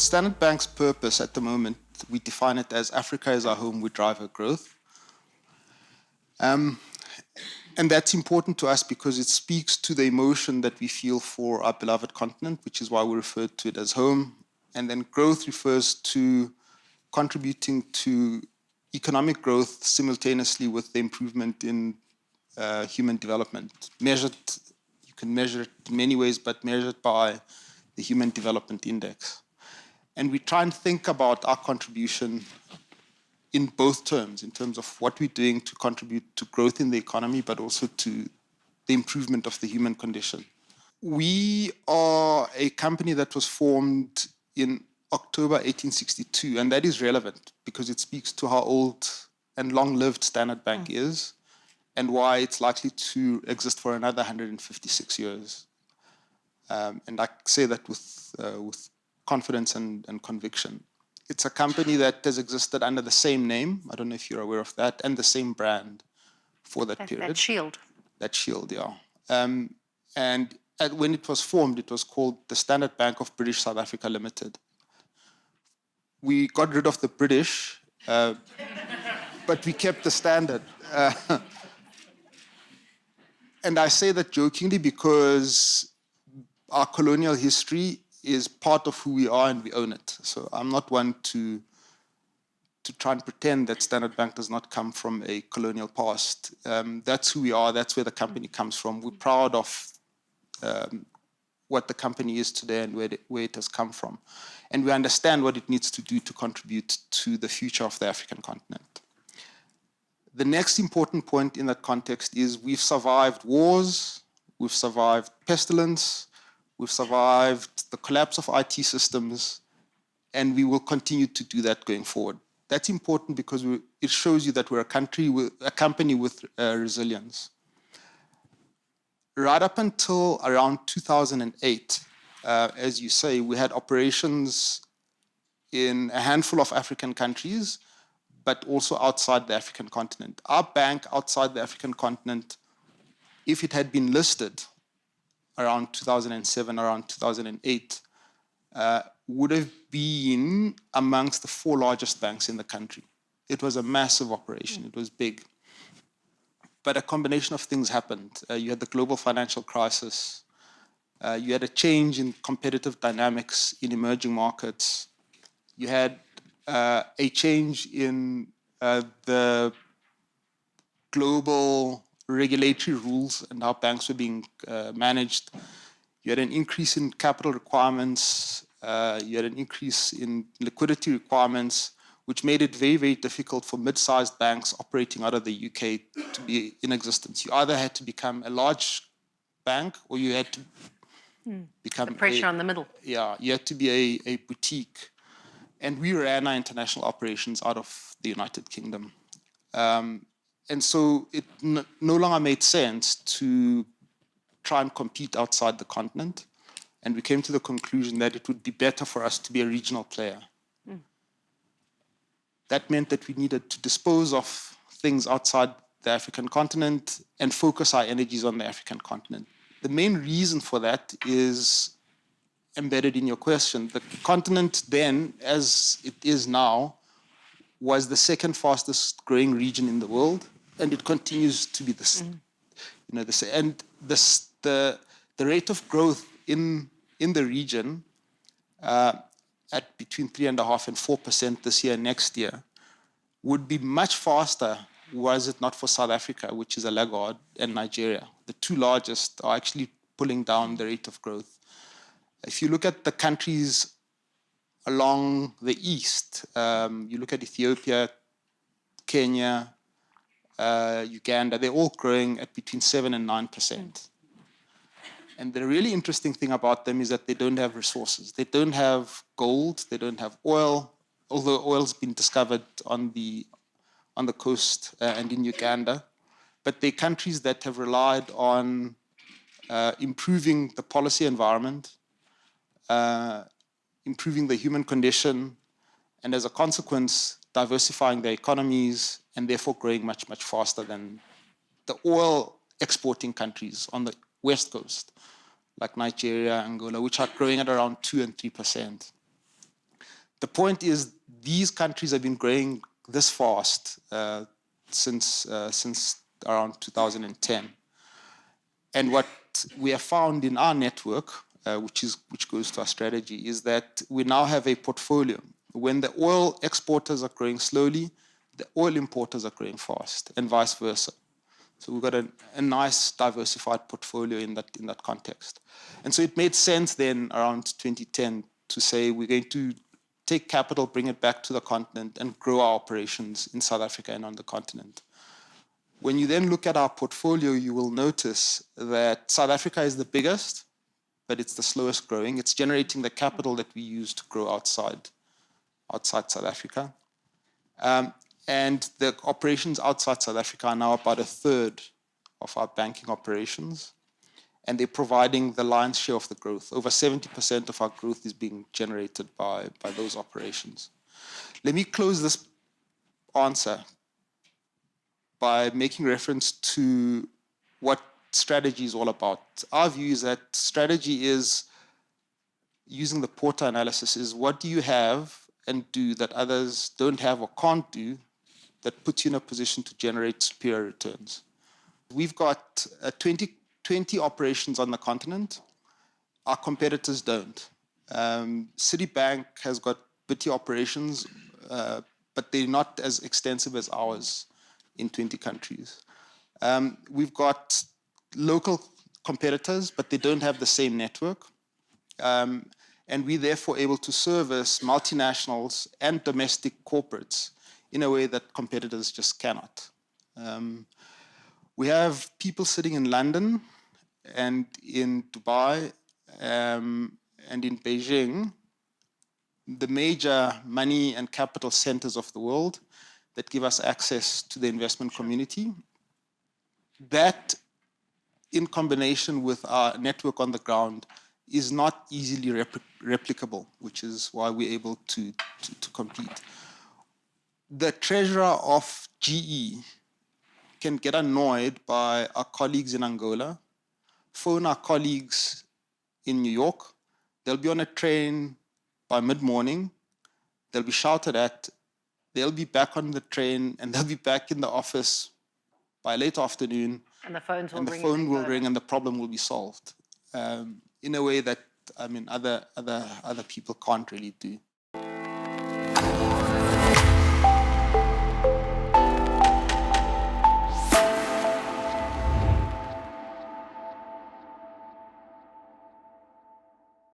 Standard Bank's purpose at the moment, we define it as Africa is our home, we drive our growth. And that's important to us because it speaks to the emotion that we feel for our beloved continent, which is why we refer to it as home. And then growth refers to contributing to economic growth simultaneously with the improvement in human development. Measured, you can measure it in many ways, but measured by the Human Development Index. And we try and think about our contribution in both terms, in terms of what we're doing to contribute to growth in the economy, but also to the improvement of the human condition. We are a company that was formed in October 1862, and that is relevant because it speaks to how old and long-lived Standard Bank is and why it's likely to exist for another 156 years. And I say that with confidence and conviction. It's a company that has existed under the same name, I don't know if you're aware of that, and the same brand for that period. That shield. That shield, yeah. And when it was formed, it was called the Standard Bank of British South Africa Limited. We got rid of the British, but we kept the Standard. And I say that jokingly because our colonial history is part of who we are and we own it. So I'm not one to try and pretend that Standard Bank does not come from a colonial past. That's who we are, that's where the company comes from. We're proud of what the company is today and where it has come from. And we understand what it needs to do to contribute to the future of the African continent. The next important point in that context is we've survived wars, we've survived pestilence, we've survived the collapse of IT systems, and we will continue to do that going forward. That's important because it shows you that we're a company with resilience. Right up until around 2008, as you say, we had operations in a handful of African countries, but also outside the African continent. Our bank outside the African continent, if it had been listed around 2007, around 2008, would have been amongst the 4 largest banks in the country. It was a massive operation, it was big. But a combination of things happened. You had the global financial crisis, you had a change in competitive dynamics in emerging markets, you had a change in the global regulatory rules and how banks were being managed. You had an increase in capital requirements, you had an increase in liquidity requirements, which made it very, very difficult for mid-sized banks operating out of the UK to be in existence. You either had to become a large bank or you had to become the pressure on the middle. Yeah, you had to be a boutique. And we ran our international operations out of the United Kingdom. And so it no longer made sense to try and compete outside the continent. And we came to the conclusion that it would be better for us to be a regional player. That meant that we needed to dispose of things outside the African continent and focus our energies on the African continent. The main reason for that is embedded in your question. The continent then, as it is now, was the second fastest growing region in the world, and it continues to be this. And the rate of growth in the region at between 3.5% and 4% this year and next year would be much faster was it not for South Africa, which is a laggard, and Nigeria. The 2 largest are actually pulling down the rate of growth. If you look at the countries along the east, you look at Ethiopia, Kenya, Uganda, they're all growing at between 7% and 9%. And the really interesting thing about them is that they don't have resources. They don't have gold, they don't have oil, although oil's been discovered on the coast and in Uganda. But they're countries that have relied on improving the policy environment, improving the human condition, and as a consequence, diversifying their economies and therefore growing much, much faster than the oil exporting countries on the west coast, like Nigeria, Angola, which are growing at around 2% and 3%. The point is, these countries have been growing this fast since around 2010. And what we have found in our network, which goes to our strategy, is that we now have a portfolio. When the oil exporters are growing slowly, the oil importers are growing fast, and vice versa. So we've got a nice diversified portfolio in that context. And so it made sense then around 2010 to say we're going to take capital, bring it back to the continent, and grow our operations in South Africa and on the continent. When you then look at our portfolio, you will notice that South Africa is the biggest, but it's the slowest growing. It's generating the capital that we use to grow outside South Africa. And the operations outside South Africa are now about a third of our banking operations, and they're providing the lion's share of the growth. Over 70% of our growth is being generated by those operations. Let me close this answer by making reference to what strategy is all about. Our view is that strategy is, using the Porter analysis, is what do you have and do that others don't have or can't do that puts you in a position to generate superior returns. We've got 20 operations on the continent. Our competitors don't. Citibank has got bitty operations, but they're not as extensive as ours in 20 countries. We've got local competitors, but they don't have the same network. And we're therefore able to service multinationals and domestic corporates in a way that competitors just cannot. We have people sitting in London and in Dubai and in Beijing, the major money and capital centers of the world that give us access to the investment community. That, in combination with our network on the ground, is not easily replicable, which is why we're able to compete. The treasurer of GE can get annoyed by our colleagues in Angola, phone our colleagues in New York. They'll be on a train by mid-morning. They'll be shouted at. They'll be back on the train, and they'll be back in the office by late afternoon. And the phones will ring. And the phone will ring, and the problem will be solved in a way that, I mean, other people can't really do.